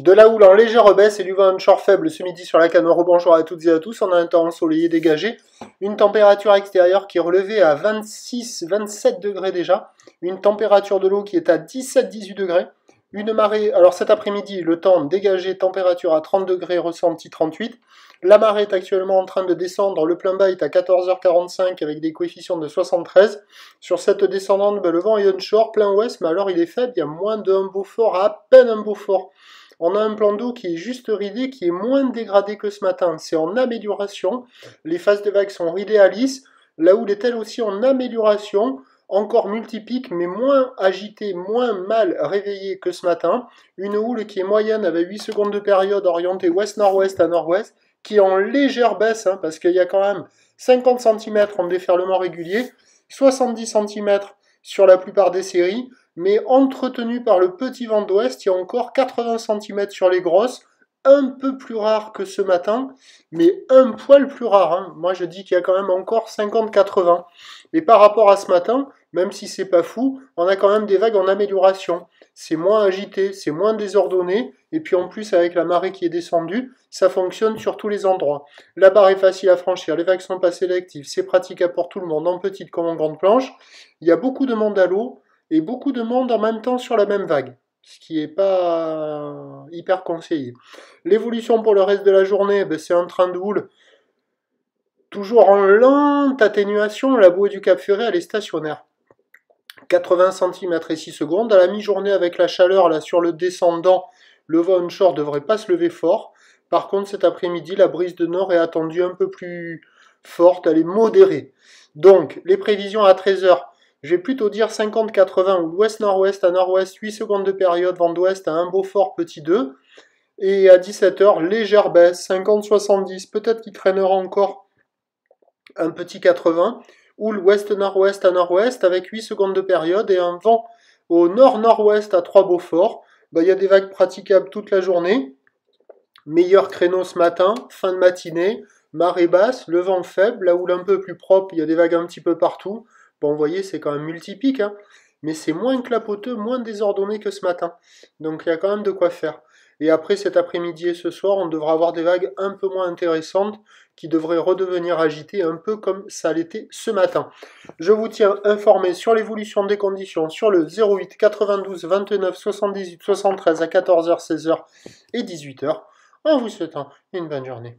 De la houle en légère baisse et du vent onshore faible ce midi sur la canne. Rebonjour à toutes et à tous. On a un temps ensoleillé dégagé. Une température extérieure qui est relevée à 26-27 degrés déjà. Une température de l'eau qui est à 17-18 degrés. Une marée, alors cet après-midi, le temps dégagé, température à 30 degrés, ressenti 38. La marée est actuellement en train de descendre. Le plein bas est à 14h45 avec des coefficients de 73. Sur cette descendante, le vent est onshore, plein ouest, mais alors il est faible. Il y a moins d'un Beaufort, à peine un Beaufort. On a un plan d'eau qui est juste ridé, qui est moins dégradé que ce matin. C'est en amélioration. Les phases de vagues sont ridées à lisse. La houle est elle aussi en amélioration, encore multipique, mais moins agitée, moins mal réveillée que ce matin. Une houle qui est moyenne avec 8 secondes de période orientée ouest-nord-ouest à nord-ouest, qui est en légère baisse, parce qu'il y a quand même 50 cm en déferlement régulier, 70 cm sur la plupart des séries, mais entretenu par le petit vent d'ouest, il y a encore 80 cm sur les grosses, un peu plus rare que ce matin, mais un poil plus rare. Moi je dis qu'il y a quand même encore 50-80. Et par rapport à ce matin, même si c'est pas fou, on a quand même des vagues en amélioration. C'est moins agité, c'est moins désordonné, et puis en plus avec la marée qui est descendue, ça fonctionne sur tous les endroits. La barre est facile à franchir, les vagues sont pas sélectives, c'est praticable pour tout le monde, en petite comme en grande planche. Il y a beaucoup de monde à l'eau, et beaucoup de monde en même temps sur la même vague, ce qui n'est pas hyper conseillé. L'évolution pour le reste de la journée, c'est un train de houle toujours en lente atténuation. La bouée du Cap Ferret, elle est stationnaire. 80 cm et 6 secondes. À la mi-journée, avec la chaleur là sur le descendant, le vent onshore ne devrait pas se lever fort. Par contre, cet après-midi, la brise de nord est attendue un peu plus forte, elle est modérée. Donc, les prévisions à 13h, je vais plutôt dire 50-80 ou ouest-nord-ouest à nord-ouest, 8 secondes de période, vent d'ouest à un Beaufort petit 2. Et à 17h, légère baisse, 50-70, peut-être qu'il traînera encore un petit 80, ou l'ouest-nord-ouest à nord-ouest avec 8 secondes de période et un vent au nord-nord-ouest à 3 Beaufort. Il y a des vagues praticables toute la journée. Meilleur créneau ce matin, fin de matinée, marée basse, le vent faible, la houle un peu plus propre, il y a des vagues un petit peu partout. Bon, vous voyez, c'est quand même multipique, mais c'est moins clapoteux, moins désordonné que ce matin. Donc il y a quand même de quoi faire. Et après, cet après-midi et ce soir, on devra avoir des vagues un peu moins intéressantes qui devraient redevenir agitées un peu comme ça l'était ce matin. Je vous tiens informé sur l'évolution des conditions sur le 08 92 29 78 73 à 14h, 16h et 18h en vous souhaitant une bonne journée.